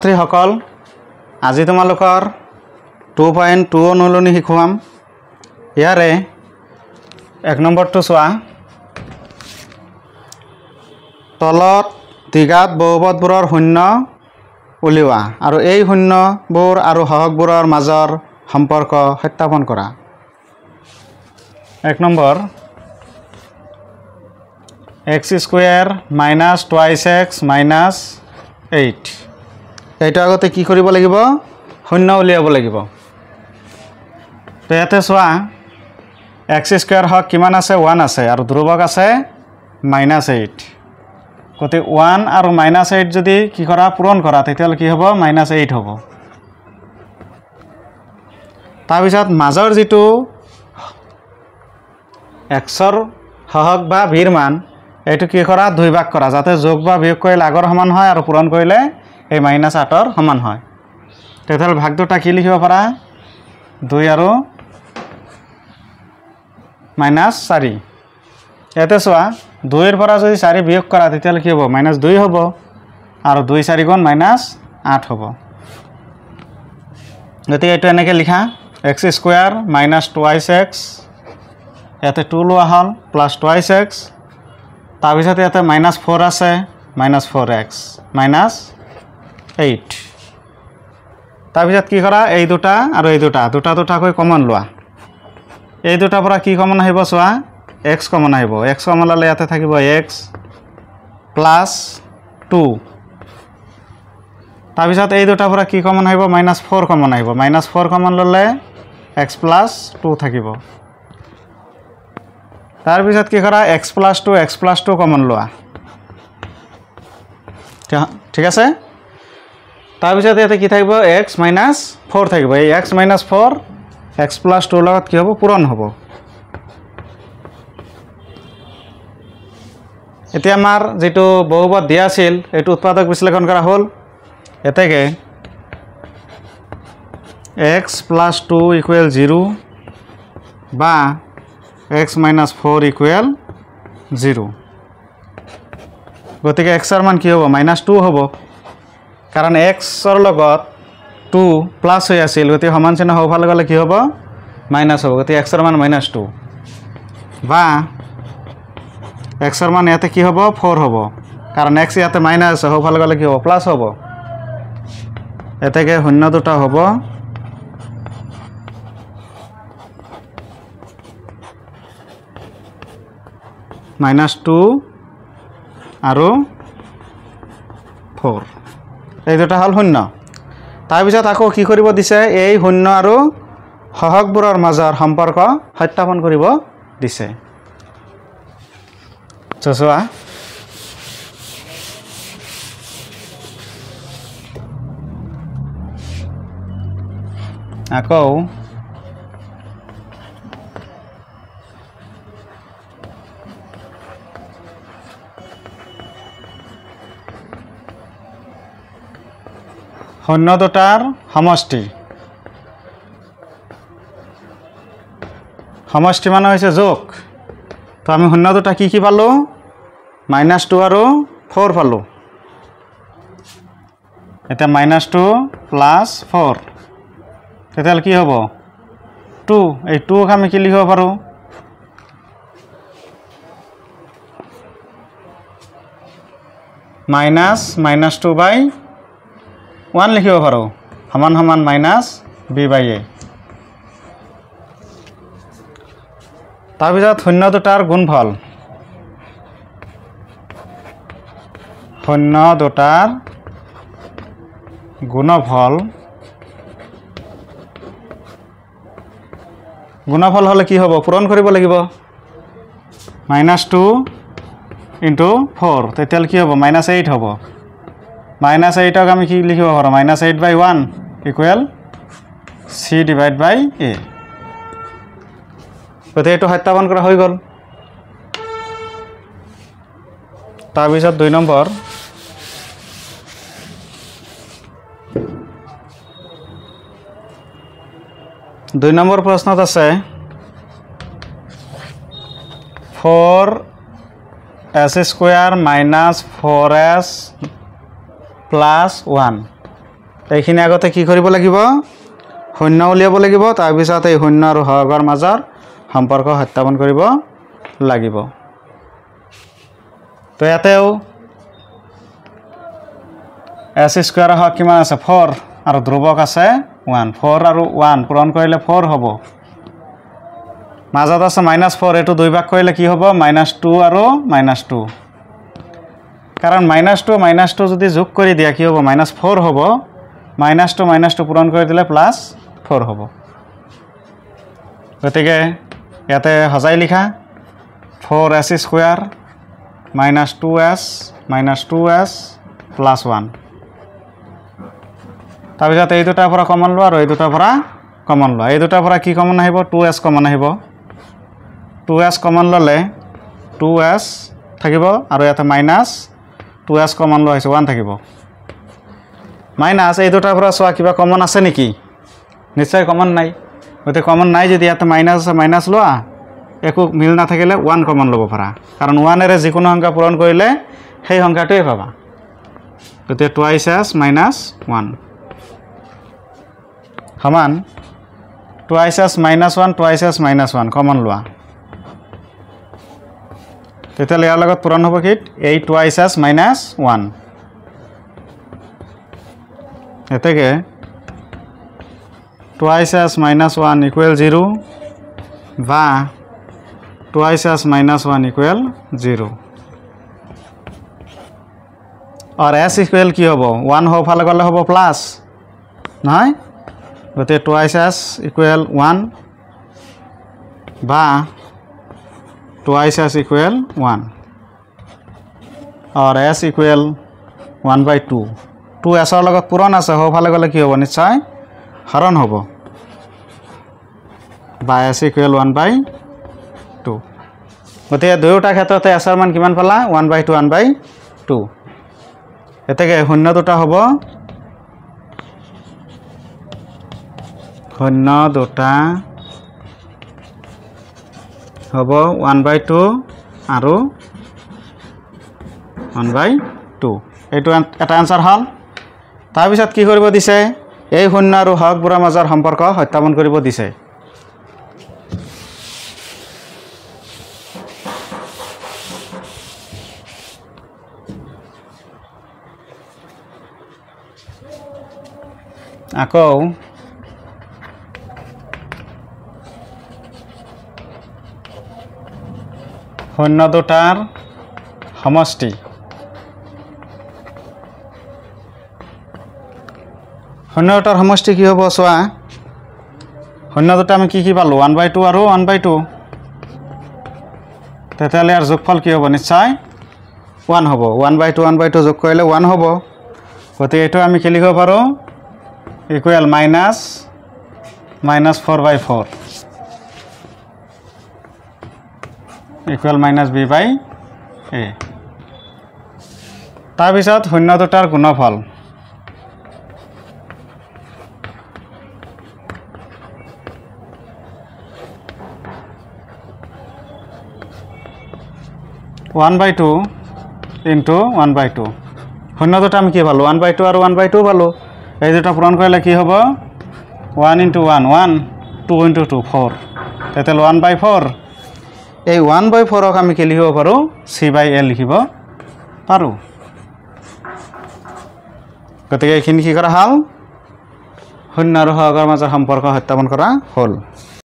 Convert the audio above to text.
ছাত্ৰীসকল আজি তোমালোকৰ 2.2 অনুলনি শিকুৱাম ইয়াৰে 1 নম্বৰটো চোৱা তলত দ্বিঘাত বহুপদবোৰৰ শূন্য উলিওৱা আৰু এই শূন্যবোৰ আৰু সহগবোৰৰ মাজৰ সম্পৰ্ক সত্যাপন কৰা 1 number x square minus 2x minus 8 এইটো আগতে কি কৰিব লাগিব শূন্য উলিয়াব লাগিব তো ইয়াতে চোৱা x স্কয়াৰ হক কিমান আছে 1 আছে আৰু ধ্ৰুবক আছে -8 গতি 1 আৰু -8 যদি কি কৰা পূৰণ কৰা তেতিয়ালে কি হ'ব -8 হ'ব তাৰ পিছত মাজৰ যেটো x ৰ সহগ বা ভিৰ মান এইটো কি কৰা দুই ভাগ কৰা যাতে যোগ বা বিয়োগ কৰিলে আগৰ সমান হয় আৰু পূৰণ কৰিলে এই -8 ৰ সমান হয় তেতিয়ালে ভাগ দুটা কি লিখিব পাৰা 2 আৰু -4 ইয়াতে চোৱা 2 ৰ পৰা যদি 4 বিয়োগ কৰা তেতিয়ালে কি হ'ব -2 হ'ব আৰু 2 4 গুণ -8 হ'ব গতিকে এটো এনেকে লিখা x স্কয়াৰ -2x ইয়াতে 2 লোৱা হল +2x তাৰ পিছত ইয়াতে -4 আছে -4x -8 তাৰ পিছত কি কৰা এই দুটা আৰু এই দুটা কৈ কমন লোৱা এই দুটা পৰা কি কমন আহিব চোৱা x কমন আহিব x কমন ললে ইয়াতে থাকিব x + 2 তাৰ পিছত এই দুটা পৰা কি কমন আহিব -4 কমন আহিব -4 কমন ললে x + 2 থাকিব তাৰ পিছত কি কৰা x + 2 কমন লোৱা ঠিক আছে তাৰ পিছত ইয়াতে কি থাকিব x - 4 থাকিব এই x - 4 x + 2 লগত কি হ'ব পূৰণ হ'ব এতিয়া আমাৰ যেটো বহুপদ দিয়া আছিল এটো উৎপাদক বিশ্লেষণ কৰা হ'ল এতেকে x + 2 = 0 বা x - 4 = 0 গতিকে x ৰ মান কি হ'ব -2 হ'ব কাৰণ x ৰ লগত 2 প্লাস হৈ আছিল গতিকে সমান চিহ্ন হওফালে গলে কি হ'ব মাইনাস হ'ব গতিকে x ৰ মান -2 বা x ৰ মান ইয়াতে কি হ'ব 4 হ'ব কাৰণ x ইয়াতে মাইনাস হওফালে গলে কি হ'ব প্লাস হ'ব এতেকে শূন্য দুটা হ'ব -2 আৰু 4 এই দুটা হল শূন্য তাৰ পিছত আকৌ কি কৰিব দিছে এই শূন্য আৰু সহগবোৰৰ মাজৰ সম্পৰ্ক সত্যাপন কৰিব দিছে চোৱা আকৌ শূন্য দুটাৰ সমষ্টি মানে হৈছে যোগ তো আমি শূন্য দুটা কি পালো -2 আৰু 4 পালো এটা -2 + 4 তেতিয়ালে কি হ'ব 2 এই 2 ক আমি কি লিখিব পাৰো -2/1 লিখিব পাৰো সমান সমান -b/a তাৰ পিছত শূন্য দুটাৰ গুণফল গুণফল হলে কি হ'ব পূৰণ কৰিব লাগিব -2 * 4 তেতিয়ালে কি হ'ব -8 হ'ব -8 ক আমি কি লিখিব পাৰো -8/1 = c/a গতিকে এটো সত্যাপন কৰা হৈ গল তাৰ পিছত 2 নম্বৰ প্ৰশ্নত আছে 4s² - 4s + 1 এইখিনি আগতে কি কৰিব লাগিব শূন্য উলিয়াব লাগিব তাৰ পিছত এই শূন্য আৰু হৰৰ মাজৰ সম্পৰ্ক সত্যাপন কৰিব লাগিব তো ইয়াতেও s স্কয়াৰ হক কিমান আছে 4 আৰু ধ্ৰুৱক আছে 1 4 আৰু 1 পূৰণ কৰিলে 4 হ'ব মাজত আছে -4 এটো দুই ভাগ কৰিলে কি হ'ব -2 আৰু -2 কাৰণ -2 যদি যোগ কৰি দিয়া কি হ'ব -4 হ'ব -2 পূৰণ কৰি দিলে +4 হ'ব গতিকে ইয়াতে হজাই লিখা 4s স্কয়াৰ -2s +1 তাৰপিছত এই দুটাৰ পৰা কমন লোৱা আৰু এই দুটাৰ পৰা কমন লোৱা এই দুটাৰ পৰা কি কমন আহিব 2s কমন আহিব 2s কমন ললে 2s থাকিব আৰু ইয়াতে -2s কমন লোৱা হৈছে 1 থাকিব মাইনাস এই দুটাৰ পৰা চোৱা কিবা কমন আছে নেকি নিশ্চয় কমন নাই গতে কমন নাই যদি ইয়াতে মাইনাস আছে মাইনাস লোৱা একো মিল না থাকিলে 1 কমন লব পাৰা কাৰণ 1 এৰে যিকোনো সংখ্যা পূৰণ কৰিলে সেই সংখ্যাটোই পাবা গতে 2s - 1 সমান 2s - 1 2s - 1 কমন লোৱা তেতিয়ালে ইয়াৰ লগত পূৰণ হ'ব কি 8 2s - 1 এতেকে 2s - 1 = 0 বা 2s - 1 = 0 और s इक्वल কি হ'ব 1 हो ফালে গলে হ'ব প্লাস নহয় গতে 2s = 1 বা 2s = 1 और s = 1/2 2s ৰ লগত পূৰণ আছে हो ফালে গলে কি হ'ব নিশ্চয় হৰণ হ'ব বা s = 1/2 গতে দুয়োটা ক্ষেত্ৰতে s ৰ মান কিমান পালা 1/2 1/2 এতেকে শূন্য দুটা হ'ব শূন্য দুটা হ'ব 1/2 আৰু 1/2 এইটো এটা আনসাৰ হল তাৰ পিছত কি কৰিব দিছে এই শূন্য আৰু হৰবোৰৰ মাজৰ সম্পৰ্ক সত্যাপন কৰিব দিছে আকৌ শূন্য দুটাৰ সমষ্টি শূন্য দুটাৰ সমষ্টি কি হ'ব চোৱা শূন্য দুটা আমি কি পালো 1/2 আৰু 1/2 তেতিয়ালে ইয়াৰ যোগফল কি হ'ব নিশ্চয় 1 হ'ব 1/2 1/2 যোগ কৰিলে 1 হ'ব গতিকে এটো আমি কি লিখিব পাৰো equal minus 4/4 equal minus b by a তাৰ পিছত শূন্য দুটাৰ গুণফল (1/2) into 1/2 শূন্য দুটা আমি কি পালো 1/2 আৰু 1/2 পালো এই দুটা পূৰণ কৰিলে কি হ'ব 1 into 1 1 2 into 2 4 তেতিয়ালে 1/4 এই 1/4 ক আমি কি লিখিব পাৰো c by a লিখিব পাৰো গতিকে এইখিনি কি কৰা হল শূন্য আৰু হৰৰ মাজৰ সম্পৰ্ক সত্যাপন কৰা হল